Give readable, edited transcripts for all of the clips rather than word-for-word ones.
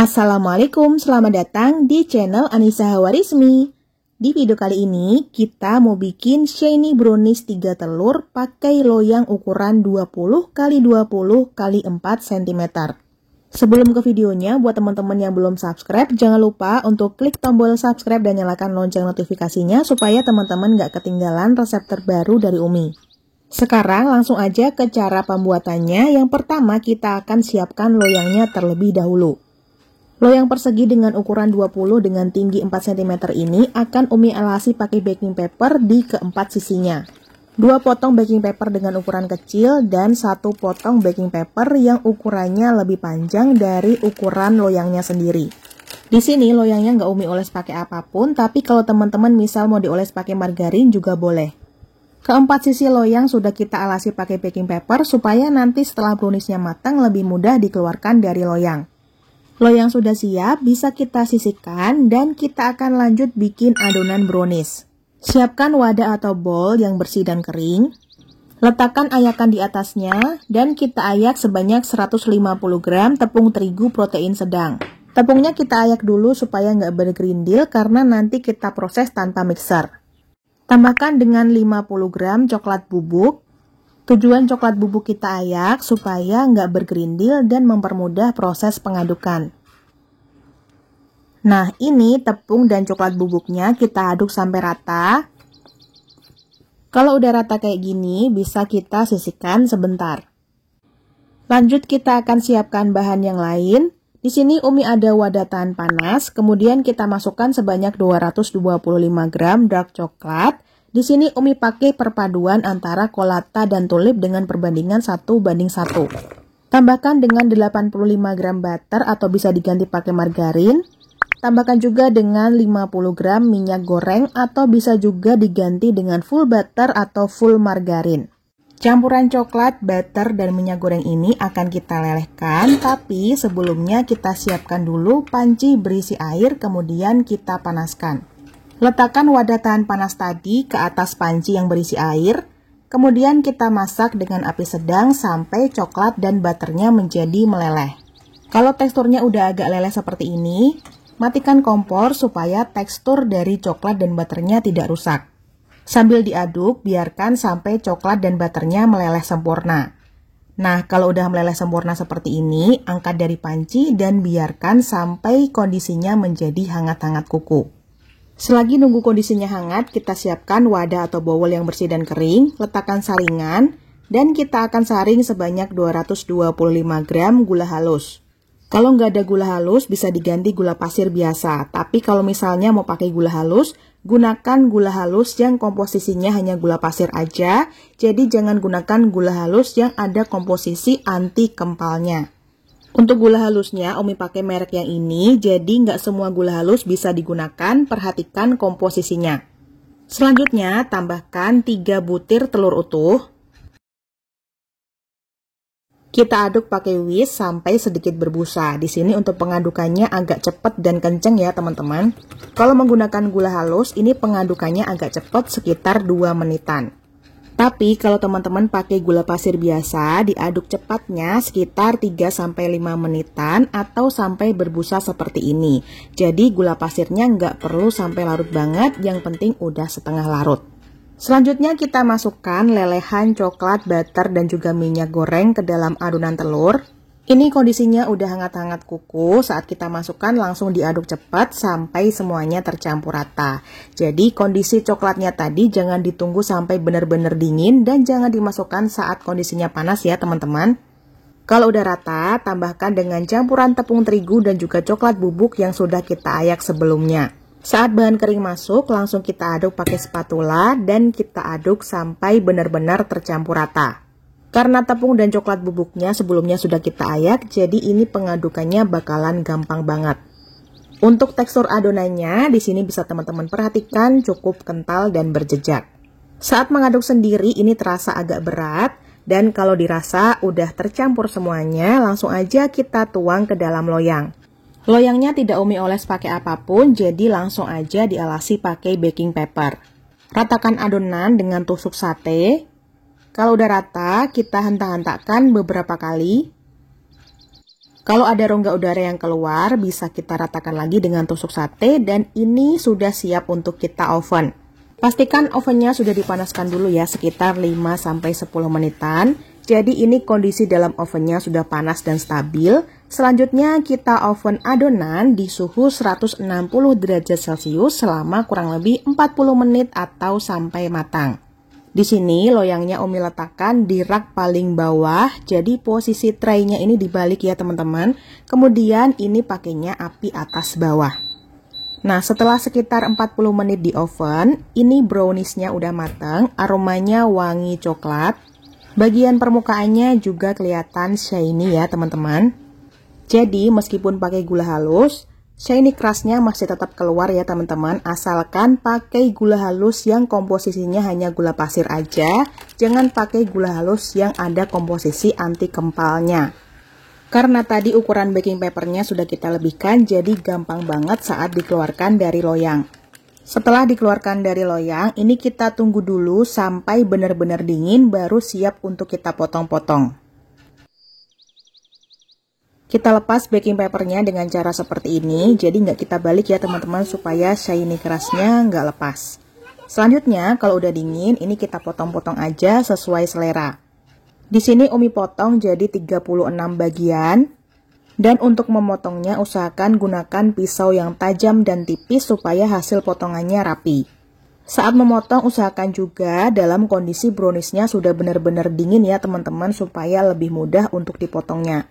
Assalamualaikum, selamat datang di channel Anissa Hawarizmi. Di video kali ini, kita mau bikin shiny brownies 3 telur pakai loyang ukuran 20 x 20 x 4 cm. Sebelum ke videonya, buat teman-teman yang belum subscribe, jangan lupa untuk klik tombol subscribe dan nyalakan lonceng notifikasinya supaya teman-teman gak ketinggalan resep terbaru dari Umi. Sekarang langsung aja ke cara pembuatannya. Yang pertama, kita akan siapkan loyangnya terlebih dahulu. Loyang persegi dengan ukuran 20 dengan tinggi 4 cm ini akan Umi alasi pakai baking paper di keempat sisinya. 2 potong baking paper dengan ukuran kecil dan 1 potong baking paper yang ukurannya lebih panjang dari ukuran loyangnya sendiri. Di sini loyangnya nggak Umi oles pakai apapun, tapi kalau teman-teman misal mau dioles pakai margarin juga boleh. Keempat sisi loyang sudah kita alasi pakai baking paper supaya nanti setelah browniesnya matang lebih mudah dikeluarkan dari loyang. Loyang sudah siap, bisa kita sisihkan dan kita akan lanjut bikin adonan brownies. Siapkan wadah atau bowl yang bersih dan kering. Letakkan ayakan di atasnya dan kita ayak sebanyak 150 gram tepung terigu protein sedang. Tepungnya kita ayak dulu supaya nggak bergerindil karena nanti kita proses tanpa mixer. Tambahkan dengan 50 gram coklat bubuk. Tujuan coklat bubuk kita ayak supaya nggak bergerindil dan mempermudah proses pengadukan. Nah, ini tepung dan coklat bubuknya kita aduk sampai rata. Kalau udah rata kayak gini, bisa kita sisihkan sebentar. Lanjut kita akan siapkan bahan yang lain. Di sini Umi ada wadah tahan panas, kemudian kita masukkan sebanyak 225 gram dark coklat. Di sini Umi pakai perpaduan antara Colata dan Tulip dengan perbandingan 1:1. Tambahkan dengan 85 gram butter atau bisa diganti pakai margarin. Tambahkan juga dengan 50 gram minyak goreng atau bisa juga diganti dengan full butter atau full margarin. Campuran coklat, butter, dan minyak goreng ini akan kita lelehkan, tapi sebelumnya kita siapkan dulu panci berisi air kemudian kita panaskan. Letakkan wadah tahan panas tadi ke atas panci yang berisi air, kemudian kita masak dengan api sedang sampai coklat dan butternya menjadi meleleh. Kalau teksturnya udah agak leleh seperti ini, matikan kompor supaya tekstur dari coklat dan butternya tidak rusak. Sambil diaduk, biarkan sampai coklat dan butternya meleleh sempurna. Nah, kalau udah meleleh sempurna seperti ini, angkat dari panci dan biarkan sampai kondisinya menjadi hangat-hangat kuku. Selagi nunggu kondisinya hangat, kita siapkan wadah atau bowl yang bersih dan kering, letakkan saringan, dan kita akan saring sebanyak 225 gram gula halus. Kalau nggak ada gula halus, bisa diganti gula pasir biasa, tapi kalau misalnya mau pakai gula halus, gunakan gula halus yang komposisinya hanya gula pasir aja, jadi jangan gunakan gula halus yang ada komposisi anti kempalnya. Untuk gula halusnya, Umi pakai merek yang ini, jadi nggak semua gula halus bisa digunakan, perhatikan komposisinya. Selanjutnya, tambahkan 3 butir telur utuh. Kita aduk pakai whisk sampai sedikit berbusa. Di sini untuk pengadukannya agak cepat dan kenceng ya teman-teman. Kalau menggunakan gula halus, ini pengadukannya agak cepat sekitar 2 menitan. Tapi kalau teman-teman pakai gula pasir biasa, diaduk cepatnya sekitar 3-5 menitan atau sampai berbusa seperti ini. Jadi gula pasirnya nggak perlu sampai larut banget, yang penting udah setengah larut. Selanjutnya kita masukkan lelehan coklat, butter, dan juga minyak goreng ke dalam adonan telur. Ini kondisinya udah hangat-hangat kuku, saat kita masukkan langsung diaduk cepat sampai semuanya tercampur rata. Jadi kondisi coklatnya tadi jangan ditunggu sampai benar-benar dingin dan jangan dimasukkan saat kondisinya panas ya teman-teman. Kalau udah rata, tambahkan dengan campuran tepung terigu dan juga coklat bubuk yang sudah kita ayak sebelumnya. Saat bahan kering masuk, langsung kita aduk pakai spatula dan kita aduk sampai benar-benar tercampur rata. Karena tepung dan coklat bubuknya sebelumnya sudah kita ayak, jadi ini pengadukannya bakalan gampang banget. Untuk tekstur adonannya, di sini bisa teman-teman perhatikan cukup kental dan berjejak. Saat mengaduk sendiri, ini terasa agak berat, dan kalau dirasa udah tercampur semuanya, langsung aja kita tuang ke dalam loyang. Loyangnya tidak Umi oles pakai apapun, jadi langsung aja dialasi pakai baking paper. Ratakan adonan dengan tusuk sate. Kalau udah rata, kita hentak-hentakkan beberapa kali. Kalau ada rongga udara yang keluar, bisa kita ratakan lagi dengan tusuk sate dan ini sudah siap untuk kita oven. Pastikan ovennya sudah dipanaskan dulu ya, sekitar 5-10 menitan. Jadi ini kondisi dalam ovennya sudah panas dan stabil. Selanjutnya kita oven adonan di suhu 160 derajat Celcius selama kurang lebih 40 menit atau sampai matang. Di sini loyangnya Umi letakkan di rak paling bawah, jadi posisi traynya ini dibalik ya teman-teman. Kemudian ini pakainya api atas bawah. Nah, setelah sekitar 40 menit di oven, ini browniesnya udah matang, aromanya wangi coklat. Bagian permukaannya juga kelihatan shiny ya teman-teman. Jadi meskipun pakai gula halus, shiny crustnya masih tetap keluar ya teman-teman, asalkan pakai gula halus yang komposisinya hanya gula pasir aja, jangan pakai gula halus yang ada komposisi anti kempalnya. Karena tadi ukuran baking papernya sudah kita lebihkan, jadi gampang banget saat dikeluarkan dari loyang. Setelah dikeluarkan dari loyang, ini kita tunggu dulu sampai benar-benar dingin, baru siap untuk kita potong-potong. Kita lepas baking papernya dengan cara seperti ini, jadi nggak kita balik ya teman-teman supaya shiny crustnya nggak lepas. Selanjutnya, kalau udah dingin, ini kita potong-potong aja sesuai selera. Di sini Umi potong jadi 36 bagian, dan untuk memotongnya usahakan gunakan pisau yang tajam dan tipis supaya hasil potongannya rapi. Saat memotong usahakan juga dalam kondisi browniesnya sudah benar-benar dingin ya teman-teman supaya lebih mudah untuk dipotongnya.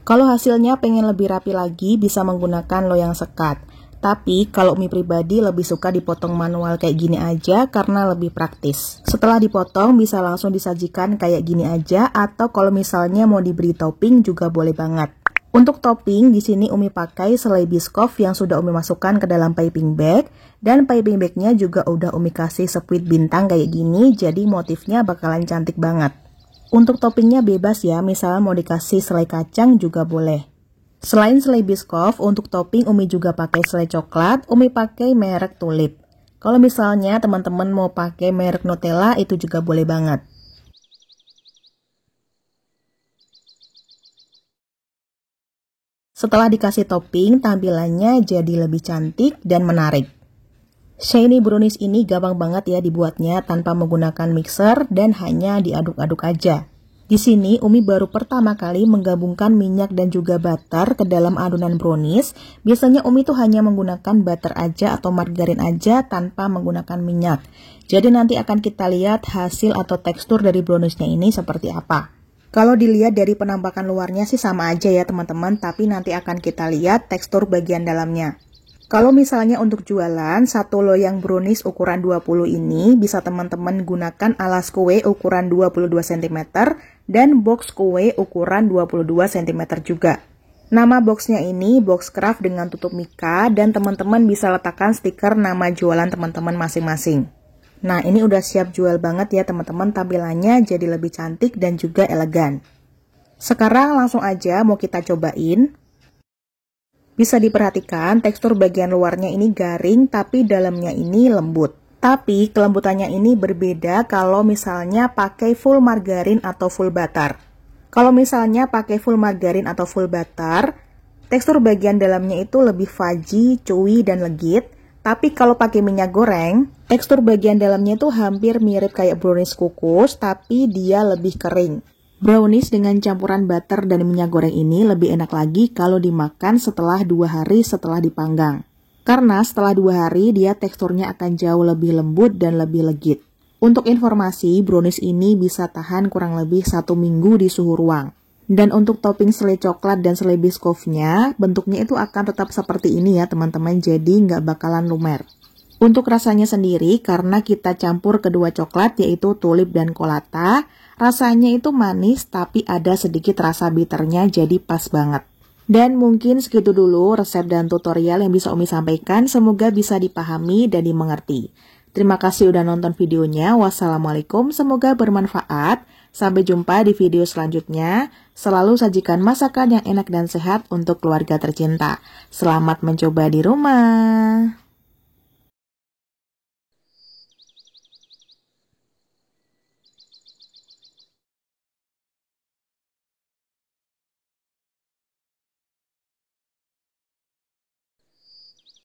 Kalau hasilnya pengen lebih rapi lagi, bisa menggunakan loyang sekat. Tapi kalau Umi pribadi lebih suka dipotong manual kayak gini aja karena lebih praktis. Setelah dipotong bisa langsung disajikan kayak gini aja, atau kalau misalnya mau diberi topping juga boleh banget. Untuk topping di sini Umi pakai selai Biscoff yang sudah Umi masukkan ke dalam piping bag, dan piping bagnya juga udah Umi kasih squid bintang kayak gini, jadi motifnya bakalan cantik banget. Untuk toppingnya bebas ya, misalnya mau dikasih selai kacang juga boleh. Selain selai Biscoff, untuk topping Umi juga pakai selai coklat, Umi pakai merek Tulip. Kalau misalnya teman-teman mau pakai merek Nutella, itu juga boleh banget. Setelah dikasih topping, tampilannya jadi lebih cantik dan menarik. Shiny brownies ini gampang banget ya dibuatnya tanpa menggunakan mixer dan hanya diaduk-aduk aja. Di sini Umi baru pertama kali menggabungkan minyak dan juga butter ke dalam adonan brownies. Biasanya Umi tuh hanya menggunakan butter aja atau margarin aja tanpa menggunakan minyak. Jadi nanti akan kita lihat hasil atau tekstur dari browniesnya ini seperti apa. Kalau dilihat dari penampakan luarnya sih sama aja ya teman-teman, tapi nanti akan kita lihat tekstur bagian dalamnya. Kalau misalnya untuk jualan, satu loyang brownies ukuran 20 ini bisa teman-teman gunakan alas kue ukuran 22 cm dan box kue ukuran 22 cm juga. Nama boxnya ini box craft dengan tutup mika, dan teman-teman bisa letakkan stiker nama jualan teman-teman masing-masing. Nah, ini udah siap jual banget ya teman-teman, tampilannya jadi lebih cantik dan juga elegan. Sekarang langsung aja mau kita cobain. Bisa diperhatikan tekstur bagian luarnya ini garing tapi dalamnya ini lembut. Tapi kelembutannya ini berbeda kalau misalnya pakai full margarin atau full butter. Kalau misalnya pakai full margarin atau full butter, tekstur bagian dalamnya itu lebih fudgy, chewy, dan legit. Tapi kalau pakai minyak goreng, tekstur bagian dalamnya itu hampir mirip kayak brownies kukus, tapi dia lebih kering. Brownies dengan campuran butter dan minyak goreng ini lebih enak lagi kalau dimakan setelah 2 hari setelah dipanggang. Karena setelah 2 hari dia teksturnya akan jauh lebih lembut dan lebih legit. Untuk informasi, brownies ini bisa tahan kurang lebih 1 minggu di suhu ruang. Dan untuk topping selai coklat dan selai Biscoff-nya, bentuknya itu akan tetap seperti ini ya teman-teman, jadi nggak bakalan lumer. Untuk rasanya sendiri, karena kita campur kedua coklat yaitu tulip dan kolata, rasanya itu manis tapi ada sedikit rasa bitternya, jadi pas banget. Dan mungkin segitu dulu resep dan tutorial yang bisa Umi sampaikan, semoga bisa dipahami dan dimengerti. Terima kasih udah nonton videonya, wassalamualaikum, semoga bermanfaat. Sampai jumpa di video selanjutnya. Selalu sajikan masakan yang enak dan sehat untuk keluarga tercinta. Selamat mencoba di rumah.